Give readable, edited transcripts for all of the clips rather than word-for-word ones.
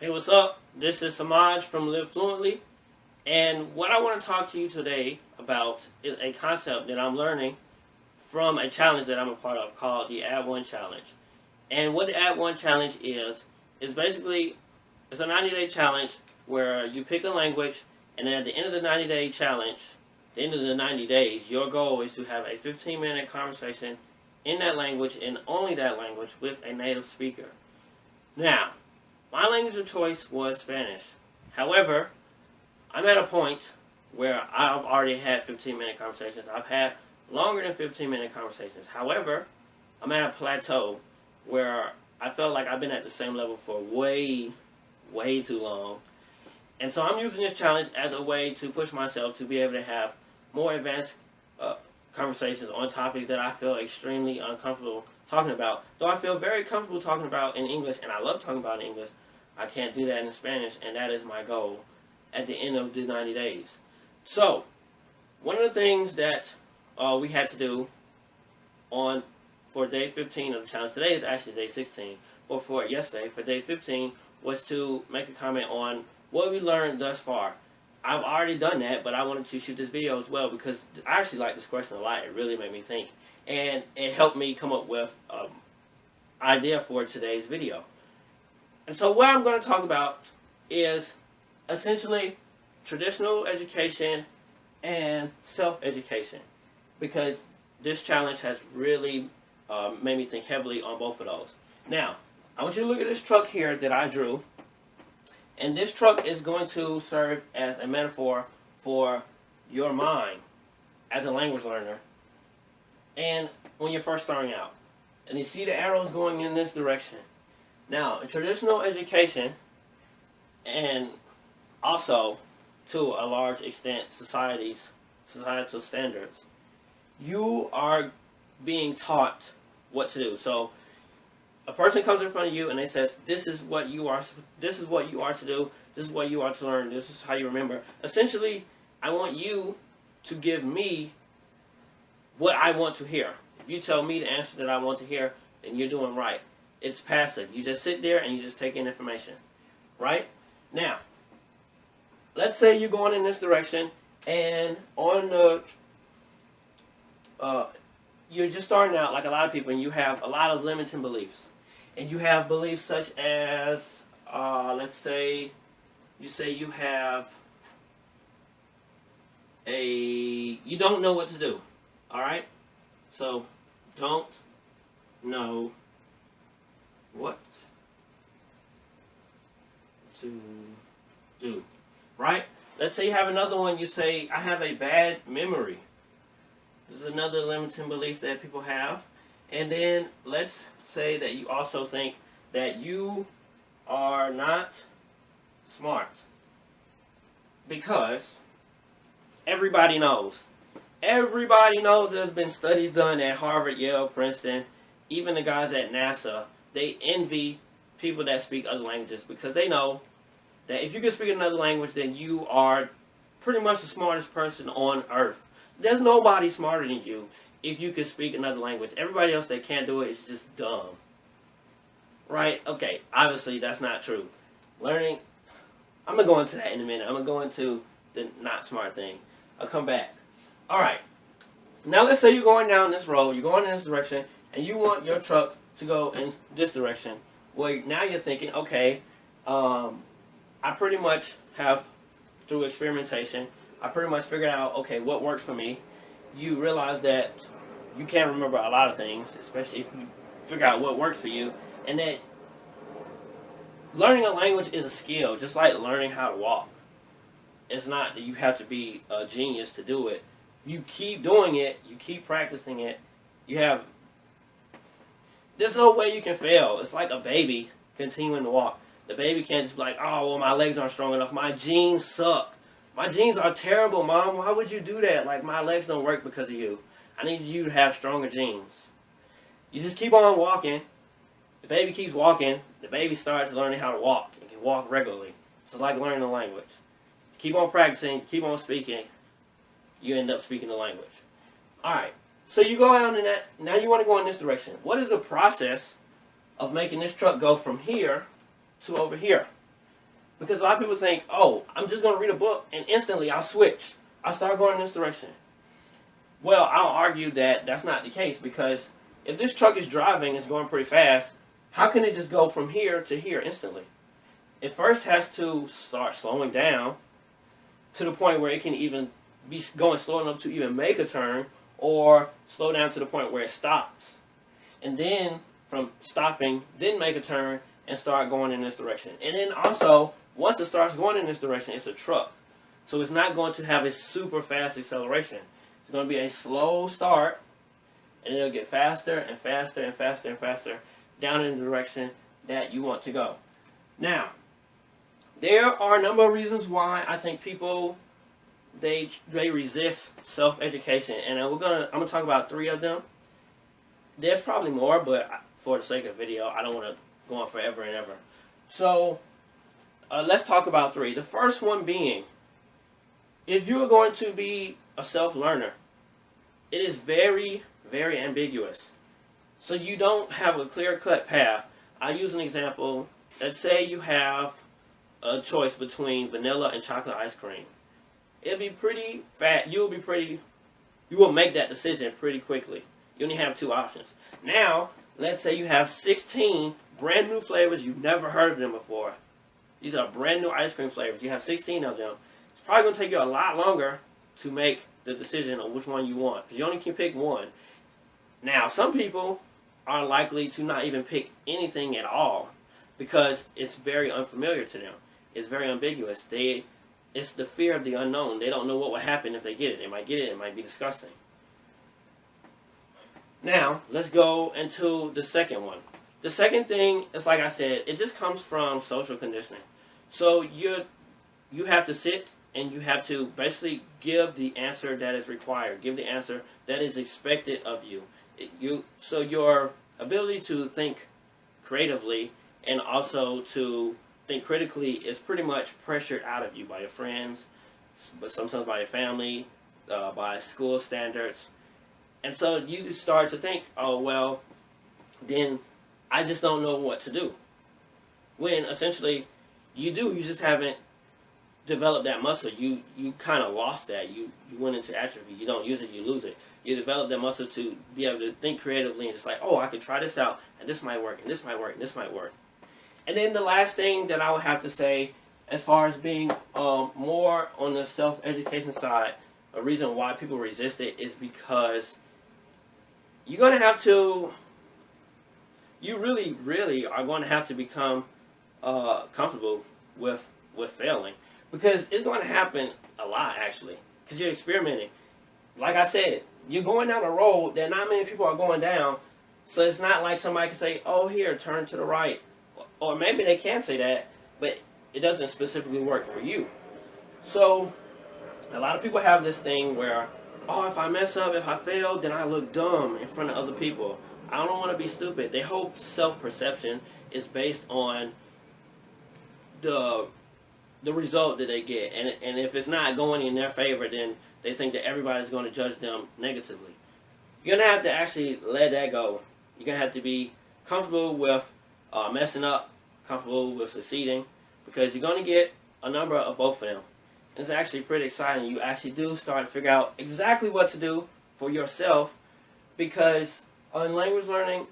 Hey, what's up? This is Semaj from Live Fluently, and what I want to talk to you today about is a concept that I'm learning from a challenge that I'm a part of called the Add One Challenge. And what the Add One Challenge is basically it's a 90-day challenge where you pick a language, and then at the end of the 90-day challenge, the end of the 90 days, your goal is to have a 15-minute conversation in that language and only that language with a native speaker. Now, my language of choice was Spanish. However, I'm at a point where I've already had 15-minute conversations. I've had longer than 15-minute conversations. However, I'm at a plateau where I felt like I've been at the same level for way too long. And so I'm using this challenge as a way to push myself to be able to have more advanced conversations on topics that I feel extremely uncomfortable talking about. Though I feel very comfortable talking about in English, and I love talking about in English, I can't do that in Spanish, and that is my goal at the end of the 90 days. So, one of the things that we had to do for day 15 of the challenge, today is actually day 16, but for yesterday, for day 15, was to make a comment on what we learned thus far. I've already done that, but I wanted to shoot this video as well because I actually like this question a lot. It really made me think, and it helped me come up with an idea for today's video. And so what I'm going to talk about is essentially traditional education and self-education, because this challenge has really made me think heavily on both of those. Now, I want you to look at this truck here that I drew. And this truck is going to serve as a metaphor for your mind as a language learner and when you're first starting out. And you see the arrows going in this direction. Now, in traditional education, and also to a large extent societal standards, you are being taught what to do. So a person comes in front of you and they says, this is what you are to do, this is what you are to learn, this is how you remember. Essentially, I want you to give me what I want to hear. If you tell me the answer that I want to hear, then you're doing right. It's passive. You just sit there and you just take in information. Right? Now, let's say you're going in this direction and on the you're just starting out like a lot of people, and you have a lot of limiting beliefs. And you have beliefs such as, let's say, you have you don't know what to do. Alright? So, don't know what to do. Right? Let's say you have another one, you say, I have a bad memory. This is another limiting belief that people have. And then let's say that you also think that you are not smart. Because everybody knows. Everybody knows there's been studies done at Harvard, Yale, Princeton, even the guys at NASA. They envy people that speak other languages because they know that if you can speak another language, then you are pretty much the smartest person on earth. There's nobody smarter than you if you can speak another language. Everybody else that can't do it is just dumb. Right? Okay, obviously that's not true. Learning, I'm going to go into that in a minute. I'm going to go into the not smart thing. I'll come back. Alright, now let's say you're going down this road, you're going in this direction, and you want your truck to go in this direction. Well, now you're thinking, okay, I pretty much have, through experimentation, I pretty much figured out, okay, what works for me. You realize that you can't remember a lot of things, especially if you figure out what works for you, and that learning a language is a skill, just like learning how to walk. It's not that you have to be a genius to do it. You keep doing it, you keep practicing it, there's no way you can fail. It's like a baby continuing to walk. The baby can't just be like, oh, well, my legs aren't strong enough, my genes suck. My genes are terrible, Mom. Why would you do that? Like, my legs don't work because of you. I need you to have stronger genes. You just keep on walking. The baby keeps walking. The baby starts learning how to walk and can walk regularly. It's like learning a language. Keep on practicing. Keep on speaking. You end up speaking the language. Alright. So you go out in that. Now you want to go in this direction. What is the process of making this truck go from here to over here? Because a lot of people think, oh, I'm just going to read a book and instantly I'll switch. I'll start going in this direction. Well, I'll argue that that's not the case, because if this truck is driving, it's going pretty fast, how can it just go from here to here instantly? It first has to start slowing down to the point where it can even be going slow enough to even make a turn, or slow down to the point where it stops. And then from stopping, then make a turn and start going in this direction. And then also, once it starts going in this direction, it's a truck. So it's not going to have a super fast acceleration. It's going to be a slow start, and it'll get faster and faster and faster and faster down in the direction that you want to go. Now, there are a number of reasons why I think people they resist self-education, and I'm gonna talk about 3 of them. There's probably more, but for the sake of video, I don't want to go on forever and ever. So let's talk about 3. The first one being, if you're going to be a self-learner, it is very, very ambiguous. So you don't have a clear-cut path. I'll use an example. Let's say you have a choice between vanilla and chocolate ice cream. It'll be pretty fast. You will make that decision pretty quickly. You only have 2 options. Now, let's say you have 16 brand new flavors. You've never heard of them before. These are brand new ice cream flavors. You have 16 of them. It's probably going to take you a lot longer to make the decision on which one you want, because you only can pick one. Now, some people are likely to not even pick anything at all because it's very unfamiliar to them. It's very ambiguous. It's the fear of the unknown. They don't know what will happen if they get it. They might get it. It might be disgusting. Now, let's go into the second one. The second thing is, like I said, it just comes from social conditioning. So you have to sit and you have to basically give the answer that is required. Give the answer that is expected of you. So your ability to think creatively and also to think critically is pretty much pressured out of you by your friends, but sometimes by your family, by school standards. And so you start to think, oh, well, then I just don't know what to do. When essentially you do, you just haven't developed that muscle. You kind of lost that. You went into atrophy. You don't use it, you lose it. You develop that muscle to be able to think creatively and just like, oh, I could try this out, and this might work, and this might work, and this might work. And then the last thing that I would have to say, as far as being more on the self-education side, a reason why people resist it is because you're going to have to, you really, really are going to have to become comfortable with failing. Because it's going to happen a lot, actually, because you're experimenting. Like I said, you're going down a road that not many people are going down, so it's not like somebody can say, oh, here, turn to the right. Or maybe they can say that, but it doesn't specifically work for you. So a lot of people have this thing where, oh, if I mess up, if I fail, then I look dumb in front of other people. I don't want to be stupid. Their whole self-perception is based on the result that they get. And if it's not going in their favor, then they think that everybody's going to judge them negatively. You're going to have to actually let that go. You're going to have to be comfortable with messing up, comfortable with succeeding, because you're going to get a number of both of them. And it's actually pretty exciting. You actually do start to figure out exactly what to do for yourself, because in language learning,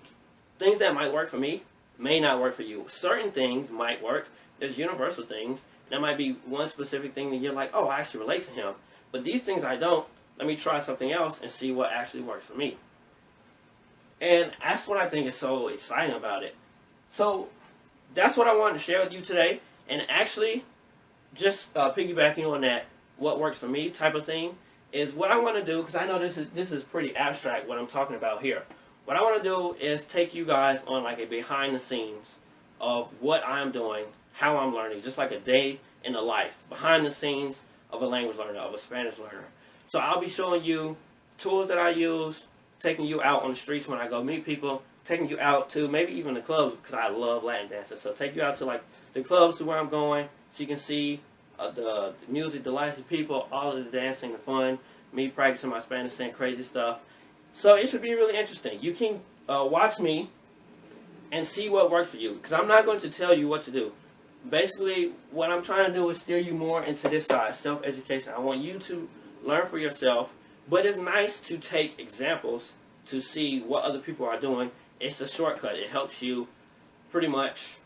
things that might work for me may not work for you. Certain things might work. There's universal things. That might be one specific thing that you're like, oh, I actually relate to him. But these things I don't. Let me try something else and see what actually works for me. And that's what I think is so exciting about it. So that's what I wanted to share with you today. And actually, just piggybacking on that, what works for me type of thing, is what I want to do, because I know this is pretty abstract what I'm talking about here. What I want to do is take you guys on like a behind the scenes of what I'm doing, how I'm learning, just like a day in the life, behind the scenes of a language learner, of a Spanish learner. So I'll be showing you tools that I use, taking you out on the streets when I go meet people, taking you out to maybe even the clubs, because I love Latin dancing. So take you out to like the clubs to where I'm going, so you can see the music, the lights, the people, all of the dancing, the fun, me practicing my Spanish, saying crazy stuff. So it should be really interesting. You can watch me and see what works for you, because I'm not going to tell you what to do. basically, what I'm trying to do is steer you more into this side, self-education. I want you to learn for yourself, but it's nice to take examples to see what other people are doing. It's a shortcut. It helps you pretty much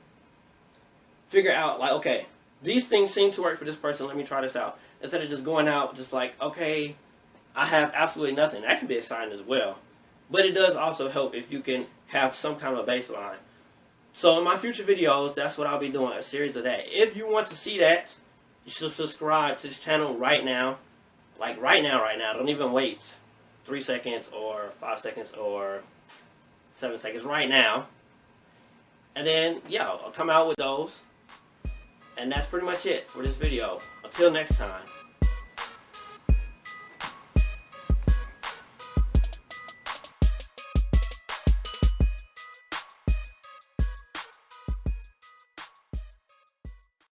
figure out, like, okay, these things seem to work for this person. Let me try this out. Instead of just going out just like, okay, I have absolutely nothing. That can be a sign as well. But it does also help if you can have some kind of a baseline. So in my future videos, that's what I'll be doing, a series of that. If you want to see that, you should subscribe to this channel right now. Like right now. Don't even wait 3 seconds or 5 seconds or 7 seconds. Right now. And then, yeah, I'll come out with those. And that's pretty much it for this video. Until next time.